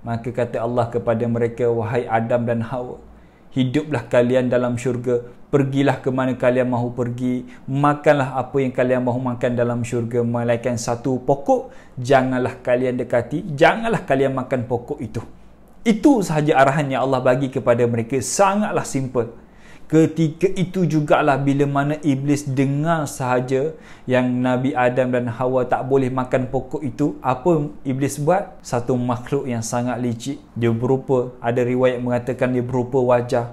Maka kata Allah kepada mereka, wahai Adam dan Hawa, hiduplah kalian dalam syurga, pergilah ke mana kalian mahu pergi, makanlah apa yang kalian mahu makan dalam syurga, melainkan satu pokok janganlah kalian dekati, janganlah kalian makan pokok itu. Itu sahaja arahan yang Allah bagi kepada mereka, sangatlah simple. Ketika itu jugalah bila mana Iblis dengar sahaja yang Nabi Adam dan Hawa tak boleh makan pokok itu, apa Iblis buat? Satu makhluk yang sangat licik. Dia berupa, ada riwayat mengatakan dia berupa wajah,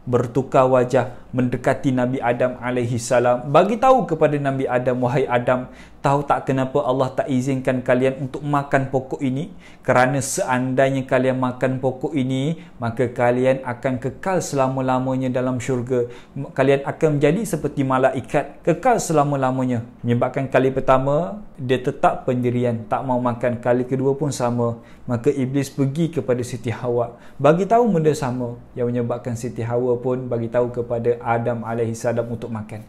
bertukar wajah, mendekati Nabi Adam alaihissalam, bagi tahu kepada Nabi Adam, wahai Adam, tahu tak kenapa Allah tak izinkan kalian untuk makan pokok ini? Kerana seandainya kalian makan pokok ini, maka kalian akan kekal selama-lamanya dalam syurga. Kalian akan menjadi seperti malaikat, kekal selama-lamanya. Menyebabkan kali pertama dia tetap pendirian, tak mau makan. Kali kedua pun sama. Maka Iblis pergi kepada Siti Hawa, bagi tahu benda sama, yang menyebabkan Siti Hawa pun bagi tahu kepada Adam alaihissalam untuk makan.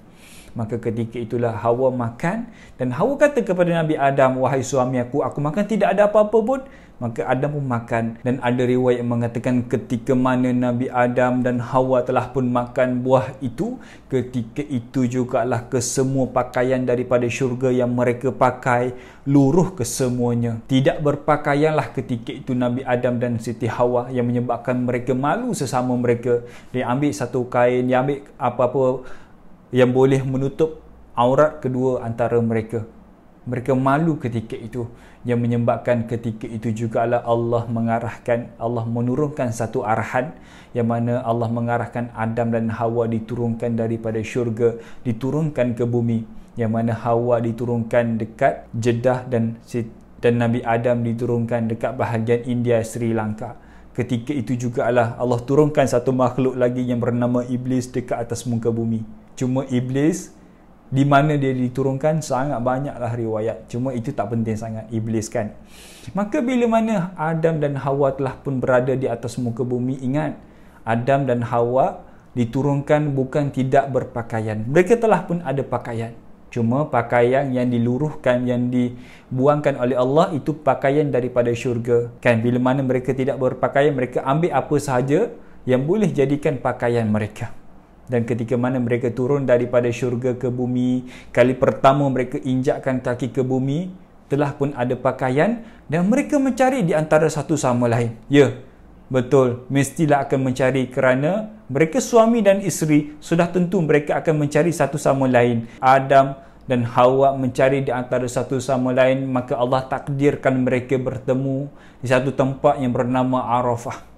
Maka ketika itulah Hawa makan, dan Hawa kata kepada Nabi Adam, wahai suami aku makan tidak ada apa-apa pun. Maka Adam pun makan. Dan ada riwayat yang mengatakan ketika mana Nabi Adam dan Hawa telah pun makan buah itu, ketika itu jugalah kesemua pakaian daripada syurga yang mereka pakai luruh kesemuanya. Tidak berpakaianlah ketika itu Nabi Adam dan Siti Hawa, yang menyebabkan mereka malu sesama mereka. Dia ambil satu kain, dia ambil apa-apa yang boleh menutup aurat kedua antara mereka. Mereka malu ketika itu, yang menyebabkan ketika itu jugalah Allah menurunkan satu arahan, yang mana Allah mengarahkan Adam dan Hawa diturunkan daripada syurga, diturunkan ke bumi, yang mana Hawa diturunkan dekat Jeddah dan Nabi Adam diturunkan dekat bahagian India, Sri Lanka. Ketika itu jugalah Allah turunkan satu makhluk lagi yang bernama Iblis dekat atas muka bumi. Cuma Iblis, di mana dia diturunkan, sangat banyaklah riwayat. Cuma itu tak penting sangat, Iblis kan. Maka bila mana Adam dan Hawa telah pun berada di atas muka bumi, ingat, Adam dan Hawa diturunkan bukan tidak berpakaian. Mereka telah pun ada pakaian. Cuma pakaian yang diluruhkan, yang dibuangkan oleh Allah, itu pakaian daripada syurga. Kan, bila mana mereka tidak berpakaian, mereka ambil apa sahaja yang boleh jadikan pakaian mereka. Dan ketika mana mereka turun daripada syurga ke bumi, kali pertama mereka injakkan kaki ke bumi, telah pun ada pakaian, dan mereka mencari di antara satu sama lain. Ya, betul, mestilah akan mencari, kerana mereka suami dan isteri, sudah tentu mereka akan mencari satu sama lain. Adam dan Hawa mencari di antara satu sama lain, maka Allah takdirkan mereka bertemu di satu tempat yang bernama Arafah.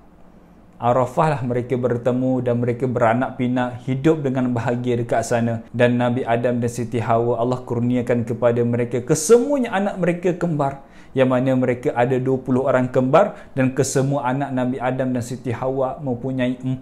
Arafah lah mereka bertemu, dan mereka beranak pinak, hidup dengan bahagia dekat sana. Dan Nabi Adam dan Siti Hawa, Allah kurniakan kepada mereka kesemuanya anak mereka kembar, yang mana mereka ada 20 orang kembar, dan kesemua anak Nabi Adam dan Siti Hawa mempunyai 40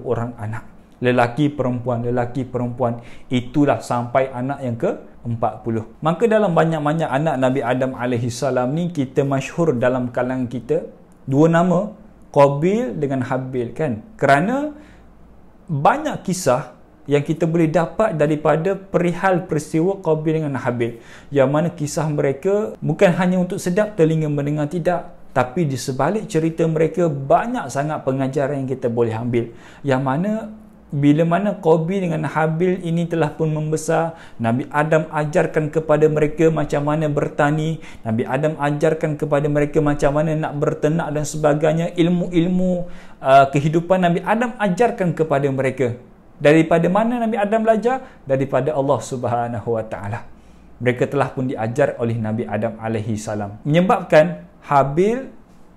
orang anak. Lelaki perempuan, itulah sampai anak yang ke-40. Maka dalam banyak-banyak anak Nabi Adam alaihissalam ni, kita masyhur dalam kalangan kita dua nama, Qabil dengan Habil, kan? Kerana banyak kisah yang kita boleh dapat daripada perihal peristiwa Qabil dengan Habil, yang mana kisah mereka bukan hanya untuk sedap telinga mendengar, tidak, tapi di sebalik cerita mereka banyak sangat pengajaran yang kita boleh ambil. Yang mana bila mana Qabil dengan Habil ini telah pun membesar, Nabi Adam ajarkan kepada mereka macam mana bertani, Nabi Adam ajarkan kepada mereka macam mana nak berternak dan sebagainya. Ilmu-ilmu kehidupan Nabi Adam ajarkan kepada mereka. Daripada mana Nabi Adam belajar? Daripada Allah Subhanahu Wa Taala. Mereka telah pun diajar oleh Nabi Adam alaihi salam. Menyebabkan Habil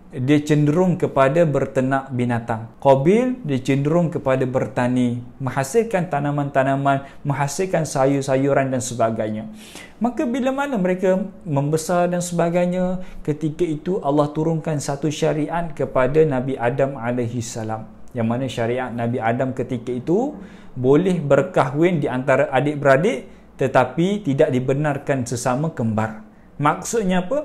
dia cenderung kepada berternak binatang. Qabil dia cenderung kepada bertani, menghasilkan tanaman-tanaman, menghasilkan sayur-sayuran dan sebagainya. Maka bila mana mereka membesar dan sebagainya, ketika itu Allah turunkan satu syariat kepada Nabi Adam alaihi salam, yang mana syariat Nabi Adam ketika itu boleh berkahwin di antara adik-beradik, tetapi tidak dibenarkan sesama kembar. Maksudnya apa?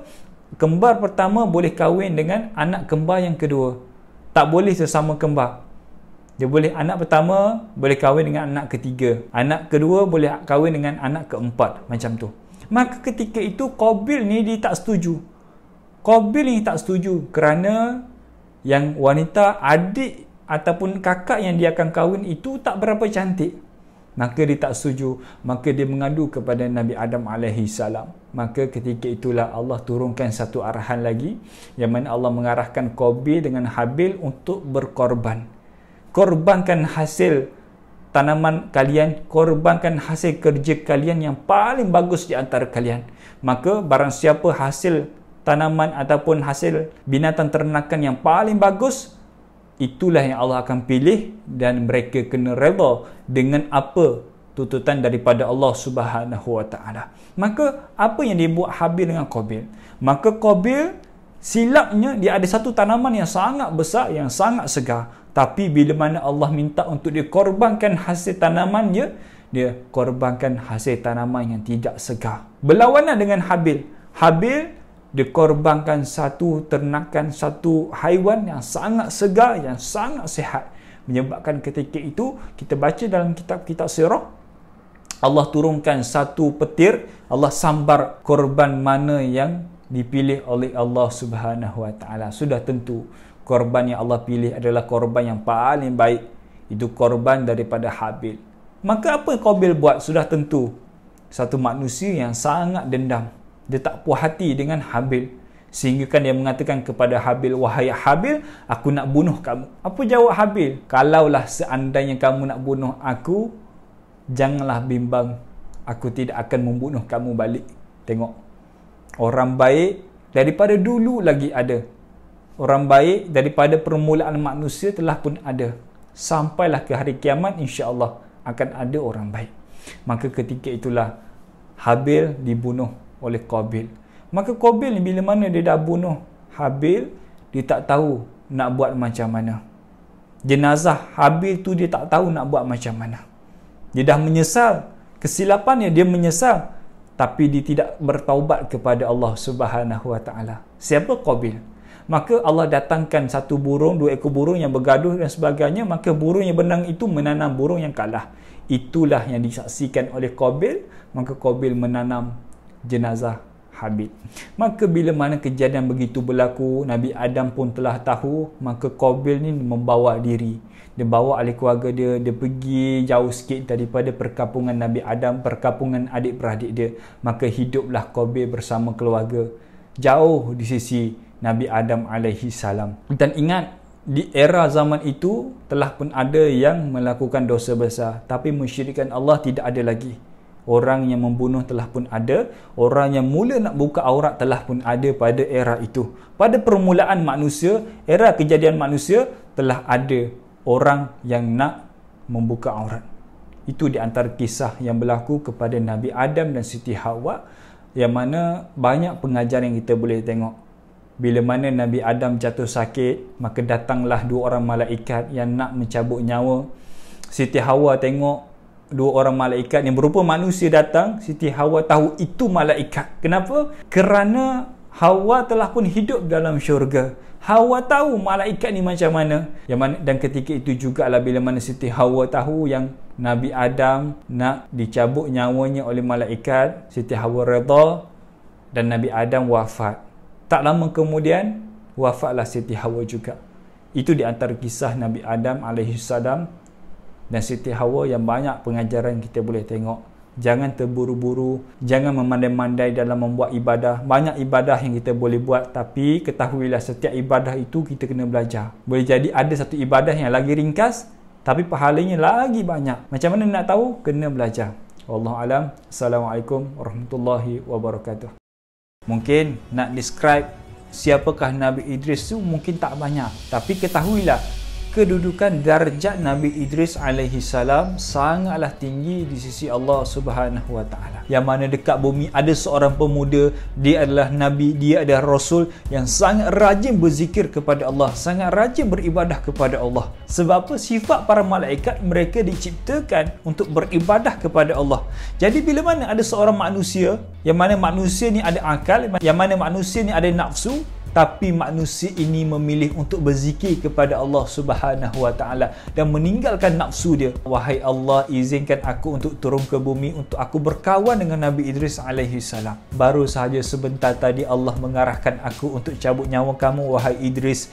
Kembar pertama boleh kahwin dengan anak kembar yang kedua, tak boleh sesama kembar. Dia boleh, anak pertama boleh kahwin dengan anak ketiga, anak kedua boleh kahwin dengan anak keempat, macam tu. Maka ketika itu Qabil ni dia tak setuju. Qabil ni tak setuju, kerana yang wanita adik ataupun kakak yang dia akan kahwin itu tak berapa cantik, maka dia tak setuju, maka dia mengadu kepada Nabi Adam alaihi salam. Maka ketika itulah Allah turunkan satu arahan lagi, yang mana Allah mengarahkan Qabil dengan Habil untuk berkorban. Korbankan hasil tanaman kalian, korbankan hasil kerja kalian yang paling bagus di antara kalian. Maka barang siapa hasil tanaman ataupun hasil binatang ternakan yang paling bagus, itulah yang Allah akan pilih, dan mereka kena redha dengan apa tuntutan daripada Allah Subhanahu wa taala. Maka apa yang dibuat Habil dengan Qabil? Maka Qabil silapnya dia ada satu tanaman yang sangat besar, yang sangat segar, tapi bila mana Allah minta untuk dia korbankan hasil tanamannya, dia korbankan hasil tanaman yang tidak segar. Berlawanan dengan Habil. Habil dikorbankan satu ternakan, satu haiwan yang sangat segar, yang sangat sihat. Menyebabkan ketika itu, kita baca dalam kitab-kitab sirah, Allah turunkan satu petir, Allah sambar korban mana yang dipilih oleh Allah Subhanahu wa taala. Sudah tentu korban yang Allah pilih adalah korban yang paling baik, itu korban daripada Habil. Maka apa Qabil buat? Sudah tentu satu manusia yang sangat dendam, dia tak puas hati dengan Habil, sehingga kan dia mengatakan kepada Habil, wahai Habil, aku nak bunuh kamu. Apa jawab Habil? Kalaulah seandainya kamu nak bunuh aku, janganlah bimbang, aku tidak akan membunuh kamu balik. Tengok, orang baik daripada dulu lagi ada, orang baik daripada permulaan manusia telah pun ada, sampailah ke hari kiamat insya-Allah akan ada orang baik. Maka ketika itulah Habil dibunuh oleh Qabil. Maka Qabil ni bila mana dia dah bunuh Habil, dia tak tahu nak buat macam mana. Jenazah Habil tu dia tak tahu nak buat macam mana. Dia dah menyesal kesilapannya, dia menyesal, tapi dia tidak bertaubat kepada Allah Subhanahu wa taala. Siapa Qabil? Maka Allah datangkan satu burung, dua ekor burung yang bergaduh dan sebagainya, maka burung yang menang itu menanam burung yang kalah. Itulah yang disaksikan oleh Qabil, maka Qabil menanam jenazah Habil. Maka bila mana kejadian begitu berlaku, Nabi Adam pun telah tahu, maka Qabil ni membawa diri, dia bawa ahli keluarga dia, dia pergi jauh sikit daripada perkampungan Nabi Adam, perkampungan adik-beradik dia. Maka hiduplah Qabil bersama keluarga jauh di sisi Nabi Adam alaihi salam. Dan ingat, di era zaman itu telah pun ada yang melakukan dosa besar, tapi mensyirikkan Allah tidak ada lagi. Orang yang membunuh telah pun ada, orang yang mula nak buka aurat telah pun ada pada era itu. Pada permulaan manusia, era kejadian manusia, telah ada orang yang nak membuka aurat. Itu di antara kisah yang berlaku kepada Nabi Adam dan Siti Hawa, yang mana banyak pengajaran yang kita boleh tengok. Bila mana Nabi Adam jatuh sakit, maka datanglah dua orang malaikat yang nak mencabut nyawa. Siti Hawa tengok dua orang malaikat yang berupa manusia datang. Siti Hawa tahu itu malaikat. Kenapa? Kerana Hawa telah pun hidup dalam syurga. Hawa tahu malaikat ni macam mana. Dan ketika itu jugalah bila mana Siti Hawa tahu yang Nabi Adam nak dicabut nyawanya oleh malaikat, Siti Hawa redha dan Nabi Adam wafat. Tak lama kemudian wafatlah Siti Hawa juga. Itu di antara kisah Nabi Adam alaihissalam dan Siti Hawa yang banyak pengajaran kita boleh tengok. Jangan terburu-buru, jangan memandai-mandai dalam membuat ibadah. Banyak ibadah yang kita boleh buat, tapi ketahuilah setiap ibadah itu kita kena belajar. Boleh jadi ada satu ibadah yang lagi ringkas, tapi pahalanya lagi banyak. Macam mana nak tahu? Kena belajar. Wallahu alam. Assalamualaikum warahmatullahi wabarakatuh. Mungkin nak describe siapakah Nabi Idris tu mungkin tak banyak, tapi ketahuilah kedudukan darjat Nabi Idris alaihi salam sangatlah tinggi di sisi Allah Subhanahu wa taala. Yang mana dekat bumi ada seorang pemuda, dia adalah nabi, dia adalah rasul yang sangat rajin berzikir kepada Allah, sangat rajin beribadah kepada Allah. Sebab apa? Sifat para malaikat, mereka diciptakan untuk beribadah kepada Allah. Jadi bila mana ada seorang manusia, yang mana manusia ni ada akal, yang mana manusia ni ada nafsu, tapi manusia ini memilih untuk berzikir kepada Allah Subhanahu wa taala dan meninggalkan nafsu dia. Wahai Allah, izinkan aku untuk turun ke bumi untuk aku berkawan dengan Nabi Idris alaihi salam. Baru sahaja sebentar tadi Allah mengarahkan aku untuk cabut nyawa kamu wahai Idris.